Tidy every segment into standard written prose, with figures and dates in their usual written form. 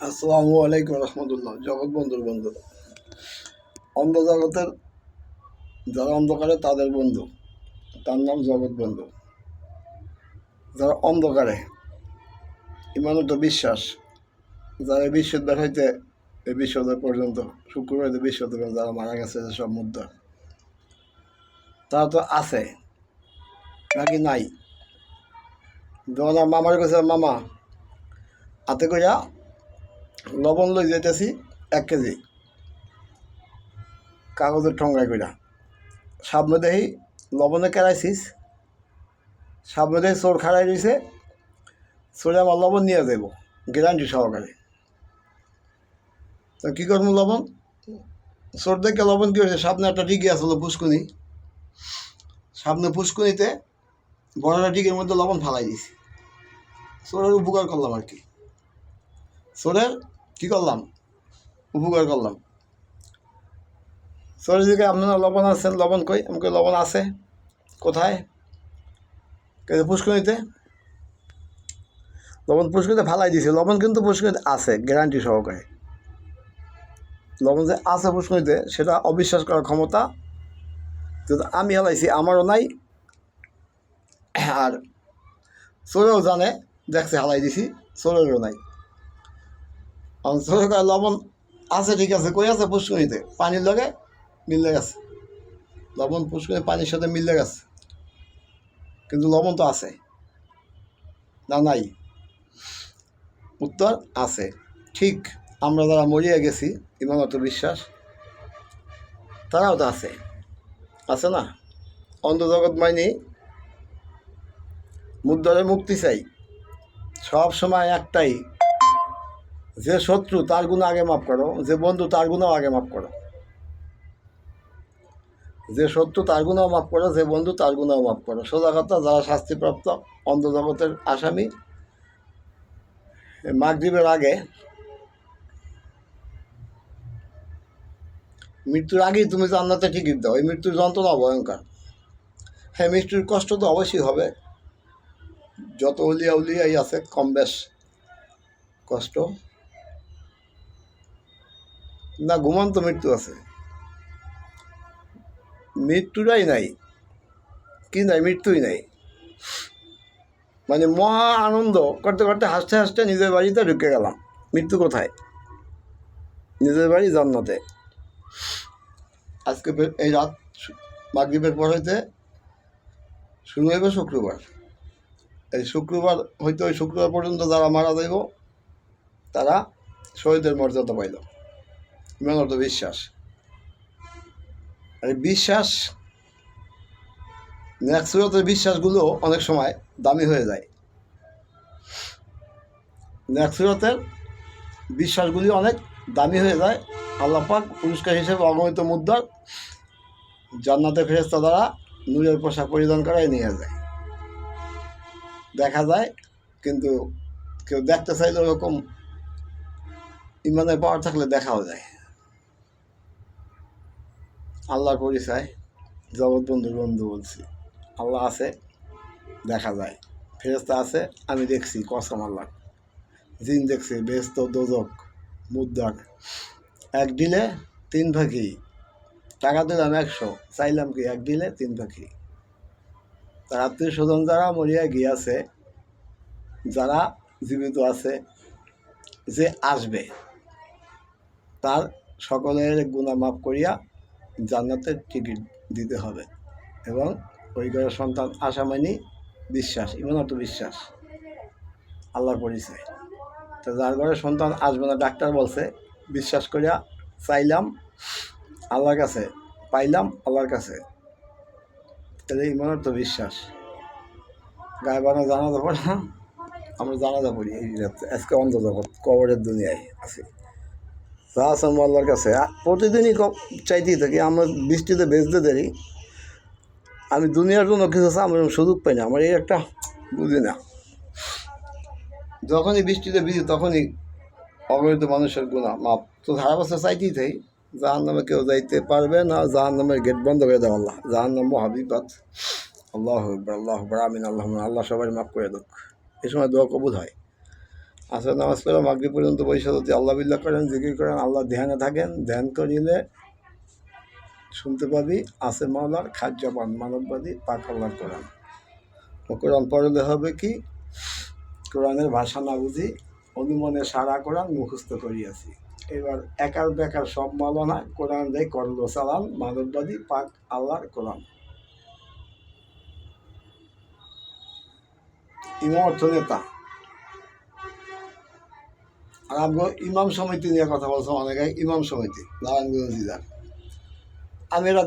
আসসালামু আলাইকুম রহমতুল্লাহ। জগৎ বন্ধুর বন্ধু, অন্ধ জগতের যারা অন্ধকারে তাদের বন্ধু, তার নাম জগৎ বন্ধু। যারা অন্ধকারে ইমানত বিশ্বাস, যারা বিশ্ব দেখাইতে এই বিশ্বদের পর্যন্ত শুক্রবার বিশ্বদের যারা মারা গেছে যেসব মুদ্রা, তারা তো আছে নাকি নাই। যখন মামার কাছে মামা হাতে কইরা লবণ লই যেতেছি 1 কেজি কাগজের ঠোঙ্গায় কইরা, সামনে দেখি লবণে কেরাইছিস, সামনে দেখি চোর খাড়াই রয়েছে, চোরে আমার লবণ নিয়ে যাবো গ্যারান্টি সহকারে। তো কী করবো লবণ, চোর দেখে লবণ কী হয়েছে, সামনে একটা ডিগি আসলো পুষ্কুনি, সামনে পুষ্কুনিতে বড় একটা ডিগির মধ্যে লবণ ফালাই দিছি। চোরের উপকার করলাম আর কি, চোরের কী করলাম, উপকার করলাম। চোরের দিকে আপনারা লবণ আছেন, লবণ কই, আমাকে লবণ আছে কোথায়, পুষ্কুনিতে লবণ পুষ্কুনিতে ফালাই দিছে। লবণ কিন্তু পুষ্কুনিতে আছে গ্যারান্টি সহকারে। লবণ যে আছে পুষ্কুনিতে সেটা অবিশ্বাস করার ক্ষমতা কিন্তু আমি হালাইছি আমারও নাই, আর চোরেও জানে, দেখছে হালাই দিছি, চোরেরও নাই। চোরের কাছে লবণ আছে ঠিক আছে, কই আছে, পুষ্কুনিতে পানির লগে মিললে গেছে, লবণ পুষ্কুনি পানির সাথে মিললে গেছে, কিন্তু লবণ তো আছে না, নাই। উত্তর আছে। ঠিক আমরা যারা মরিয়া গেছি ইমানত বিশ্বাস, তারাও তো আছে, আছে না। অন্ধজগৎ মাইনি মুদ্রারে মুক্তি চাই, সব সময় একটাই, যে শত্রু তার গুণ আগে মাফ করো, যে বন্ধু তার গুণও আগে মাফ করো। যে শত্রু তার গুণও মাফ করো, যে বন্ধু তার গুণও মাফ করো। সোজা কথা, যারা শাস্তিপ্রাপ্ত অন্ধজগতের আসামি, মাগরিবের আগে, মৃত্যুর আগেই তুমি জান্নাতে টিকিট দাও। এই মৃত্যুর যন্ত্রণা ভয়ঙ্কর। হ্যাঁ, মৃত্যুর কষ্ট তো অবশ্যই হবে, যত উলিয়া উলিয়াই আছে কম বেশ কষ্ট না। ঘুমন্ত মৃত্যু আছে, মৃত্যুটাই নাই, কি নাই, মৃত্যুই নাই। মানে মহা আনন্দ করতে করতে হাসতে হাসতে নিজের বাড়িতে ঢুকে গেলাম। মৃত্যু কোথায়, নিজের বাড়ি জান্নাতে। আজকে এই রাত মাগরিবের পর হইতে শুরু হইবে শুক্রবার। এই শুক্রবার হইতে ওই শুক্রবার পর্যন্ত যারা মারা যাইব তারা শহীদের মর্যাদা পাইল। ইমানত বিশ্বাস, আর বিশ্বাস, ন্যাকসুরতের বিশ্বাসগুলো অনেক সময় দামি হয়ে যায়। ন্যাকসুরতের বিশ্বাসগুলি অনেক দামি হয়ে যায়। আল্লাহ পাক পুরস্কার হিসেবে অগণিত মুদ্রার জান্নাতে ফেরেশতা দ্বারা নূরের পোশাক পরিধান করাই নিয়ে যায়, দেখা যায়। কিন্তু কেউ দেখতে চাইলে ওরকম ইমানের পাওয়ার থাকলে দেখাও যায়। আল্লাহর পরিচয়, জগৎ বন্ধুর বন্ধু বলছি। আল্লাহ আছে, দেখা যায়। ফেরেশতা আছে, আমি দেখছি, কসম আল্লাহ। জিন দেখছি, বেহেশত দোজক মুদ্রার। 1 ডিলে 3 পাখি, টাকা দিলাম 100, চাইলাম কি 1 ডিলে 3 পাখি। তার আত্মীয় স্বজন যারা মরিয়া গিয়াছে, যারা জীবিত আছে, যে আসবে, তার সকলের গুনাহ মাফ করিয়া জান্নাতের টিকিট দিতে হবে। এবং ওই ঘরের সন্তান আসা মানে বিশ্বাস, ইমানত বিশ্বাস, আল্লাহর পরিচয়। তো যার ঘরে সন্তান আসবে না, ডাক্তার বলছে, বিশ্বাস করিয়া চাইলাম আল্লাহর কাছে, পাইলাম আল্লাহর কাছে, তাহলে ইমানত বিশ্বাস। গায়েবানা জানাজা পড়ে না, আমরা জানাজা পড়ি এই রাত্রে। আজকে অন্ধজগৎ কবরের দুনিয়ায় আছি, যা আছে আল্লাহর কাছে। প্রতিদিনই চাইতেই থাকি, আমরা বৃষ্টিতে বেজতে দেরি, আমি দুনিয়ার জন্য কিছু আমার সুযোগ পাই না। আমার এই একটা বুঝি না, যখনই বৃষ্টিতে ভিজি তখনই অগণিত মানুষের গুণা মাপ। তো সারা বছর চাইতেই থাকি, জাহান্নামে কেউ যাইতে পারবে না, জাহান্নামের গেট বন্ধ করে দেওয়া আল্লাহ, জাহান্নাম মহাবিপদ। আল্লাহ আকবার, আল্লাহ আকবার, আমিন, আল্লাহ আল্লাহ সবাই মাফ করে দেখ। এই সময় দোয়া কবুল হয়। আসর নামাজ পড়ে মাগরিব পর্যন্ত বসে যদি আল্লাহ বিল্লাহ করেন, জিকির করেন, আল্লাহ ধ্যানে থাকেন, ধ্যান করিলে শুনতে পাবি আছে মাওলার খাদ্যবান মানববাদী পাক আল্লাহর কোরআন। ও কোরআন পড়লে হবে কি, কোরআনের ভাষা না বুঝি অনুমনে সারা কোরআন মুখস্থ করিয়াছি। এবার একার বেকার সব মাওলানা কোরআন দেয় করলো চালান, মানববাদী পাক আল্লাহর কোরআন। ইমাম অর্থ নেতা। আর আমরা ইমাম সমিতি নিয়ে কথা বলছো অনেকে, ইমাম সমিতি নারায়ণগঞ্জ জেলার। আমি এরা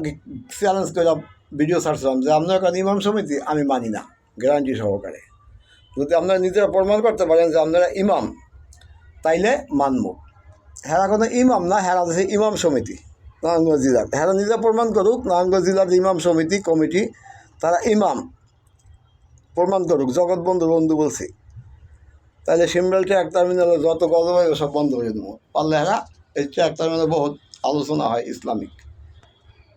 চ্যালেঞ্জ করে ভিডিও ছাড়ছিলাম যে আপনার কাছে ইমাম সমিতি আমি মানি না, গ্যারান্টি সহকারে। যদি আপনারা নিজেরা প্রমাণ করতে পারেন যে আপনারা ইমাম, তাইলে মানব। হেরা কোনো ইমাম না, হেরা আছে ইমাম সমিতি নারায়ণগঞ্জ জেলার। হেরা নিজে প্রমাণ করুক, নারায়ণগঞ্জ জেলার যে ইমাম সমিতি কমিটি তারা ইমাম প্রমাণ করুক। জগৎবন্ধু বন্ধু বলছি, তাহলে সিমরাল ট্র্যাক টার্মিনালে যত গজব হয় সব বন্ধ করে দেবো। পারলে হেরা এই ট্র্যাক টার্মিনালে বহুত আলোচনা হয় ইসলামিক।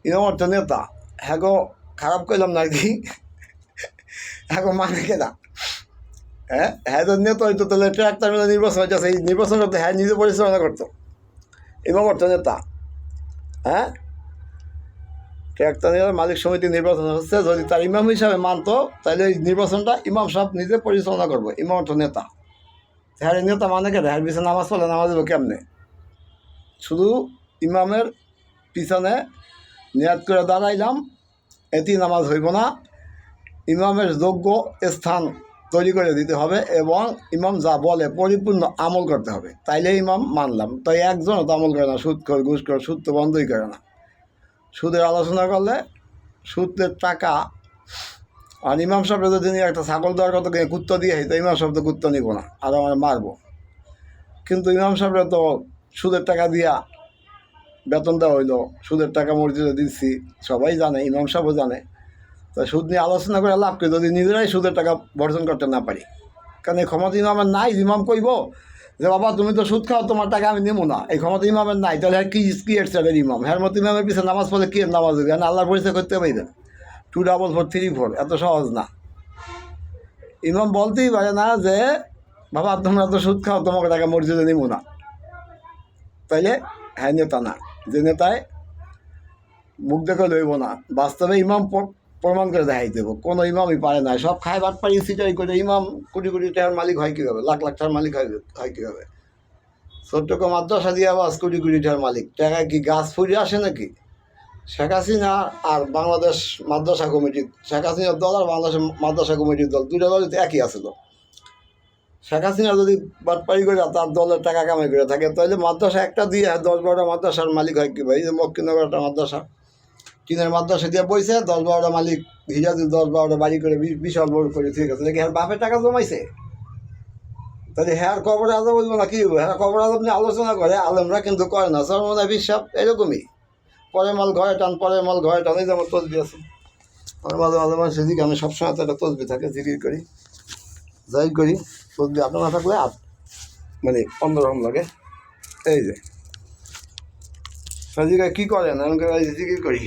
ইমাম অর্থ নেতা। হ্যাঁ গো, খারাপ করলাম না আর কি, হ্যাঁ গো মানে কেনা। হ্যাঁ তো নেতা হয়তো, তাহলে ট্র্যাক টার্মিনাল নির্বাচন হইতেছে, এই নির্বাচন করতে হ্যাঁ নিজে পরিচালনা করতো। ইমাম অর্থ নেতা। হ্যাঁ, ট্র্যাক টার্মিনাল মালিক সমিতি নির্বাচন হচ্ছে, যদি তার ইমাম হিসাবে মানতো তাহলে এই নির্বাচনটা ইমাম সাহেব নিজে পরিচালনা করবো। ইমাম অর্থ নেতা। হ্যাঁ নেতা মানে কে, হ্যাঁ পিছনে নামাজ পড়লে নামাজ দেবো কেমনে? শুধু ইমামের পিছনে নিয়াত করে দাঁড়াইলাম, এটি নামাজ হইব না। ইমামের যোগ্য স্থান তৈরি করে দিতে হবে এবং ইমাম যা বলে পরিপূর্ণ আমল করতে হবে, তাইলে ইমাম মানলাম। তাই একজনও তো আমল করে না, সুদ করে ঘুষ করে, সুদ তো বন্ধই করে না। সুদের আলোচনা করলে সুদের টাকা, আর ইমাম সাহেব যদি একটা ছাগল দেওয়ার কথা কুত্তা দিয়ে তো ইমাম সাহেব তো কুত্তা নিব না, আর আমার মারবো। কিন্তু ইমাম সাহেবরা তো সুদের টাকা দিয়া বেতন দেওয়া হইলো, সুদের টাকা মসজিদে দিচ্ছি, সবাই জানে, ইমাম সাহেবও জানে। তা সুদ নিয়ে আলোচনা করে লাভ করি যদি নিজেরাই সুদের টাকা বর্জন করতে না পারি। কারণ এই ক্ষমতা ইমামের নাই। ইমাম কইব যে বাবা তুমি তো সুদ খাও, তোমার টাকা আমি নেবো না, এই ক্ষমতা ইমামের নাই। তাহলে কি এর ইমাম? হ্যার মতো ইমামের পিছনে নামাজ পড়লে কি নামাজ হবে? আল্লাহর পরিচয় করতে পারবেন 244 এত সহজ না। ইমাম বলতেই পারে না যে বাবা তোমরা তো সুদ খাও, তোমাকে টাকা মসজিদে নেবো না। তাইলে হ্যাঁ নেতা না, যে নেতায় মুখ দেখে লইব না। বাস্তবে ইমাম প্রমাণ করে দেখাই দেবো, কোনো ইমামই পারে না। সব খায় বাট পারি সিটাই করে ইমাম কোটি কোটি টাকার মালিক হয় কীভাবে, লাখ লাখ টাকার মালিক হয় কীভাবে? ছোট্ট মাদ্রাসা দিয়ে আবার কোটি কোটি টাকার মালিক। টাকা কি গাছ ফুড়ে আসে নাকি? শেখ হাসিনা আর বাংলাদেশ মাদ্রাসা কমিটি, শেখ হাসিনার দল আর বাংলাদেশের মাদ্রাসা কমিটির দল, দুটো দলই তো একই আছিল। শেখ হাসিনা যদি বাটপাড়ি করে তার দলের টাকা কামাই করে থাকে, তাহলে মাদ্রাসা একটা দিয়ে 10-12টা মাদ্রাসার মালিক হয় কি ভাই? যে মক্কিনগরটা মাদ্রাসা, চীনের মাদ্রাসা দিয়ে বইছে, 10-12টা মালিক হিজাজি 10-12টা বাড়ি করে বিশাল বড় করে, ঠিক আছে নাকি? হ্যাঁ বাপের টাকা জমাইছে, তাহলে হ্যাঁ কবর আজব বলবো না কি? হ্যাঁ কবর আজব নিয়ে আলোচনা করে, আলেমরা কিন্তু করে না। সর্বদা বিশ্বাস এরকমই, পরের মাল ঘরে টান, পরের মাল ঘরে টান। এই যেমন তসবি আছে, আমার মাঝে মাঝে মানুষ জিজ্ঞাসা, আমি সবসময় তো একটা তসবি থাকে, জিকির করি, যাই করি। তসবি আপনার না থাকলে মানে অন্যরকম লাগে। এই যে জিজ্ঞাসা কী করেন? আমি জিকির করি,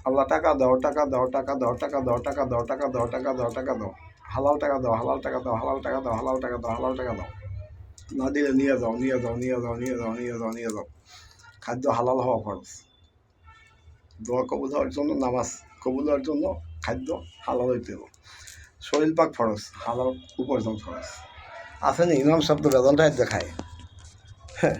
আল্লাহ টাকা দাও, টাকা দাও, টাকা দাও, টাকা দাও, টাকা দাও, টাকা দাও, টাকা দাও, টাকা দাও, হালাল টাকা দাও, হালাল টাকা দাও, হালাল টাকা দাও, হালাল টাকা দাও, হালাল টাকা দাও। না দিলে নিয়ে যাও, নিয়ে যাও, নিয়ে যাও, নিয়ে যাও, নিয়ে যাও, নিয়ে যাও। খাদ্য হালাল হওয়া খরচ। দোয়া কবুল হওয়ার জন্য, নামাজ কবুল হওয়ার জন্য খাদ্য হালাল হইতে হবে। শরীর পাক ফরজ, হালাল উপার্জন ফরজ। আসেনি ইমাম শব্দ বেতনটা দেখায়। হ্যাঁ,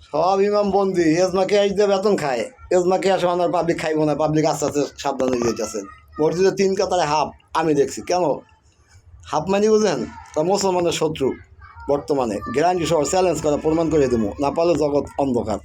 সব ইমাম বন্দি। এজমাকে আসতে বেতন খায়, এজমাকে আসে আমার পাবলিক খাইব না, পাবলিক আস্তে আস্তে সাবধানে যেতেছেন। মসজিদে 3 কাতারে হাফ আমি দেখছি। কেন হাফ মানি বুঝেন? তা মুসলমানের শত্রু বর্তমানে। গ্যারান্টি সহ চ্যালেঞ্জ করা, প্রমাণ করে দেবো, না পারলে জগৎ অন্ধকার।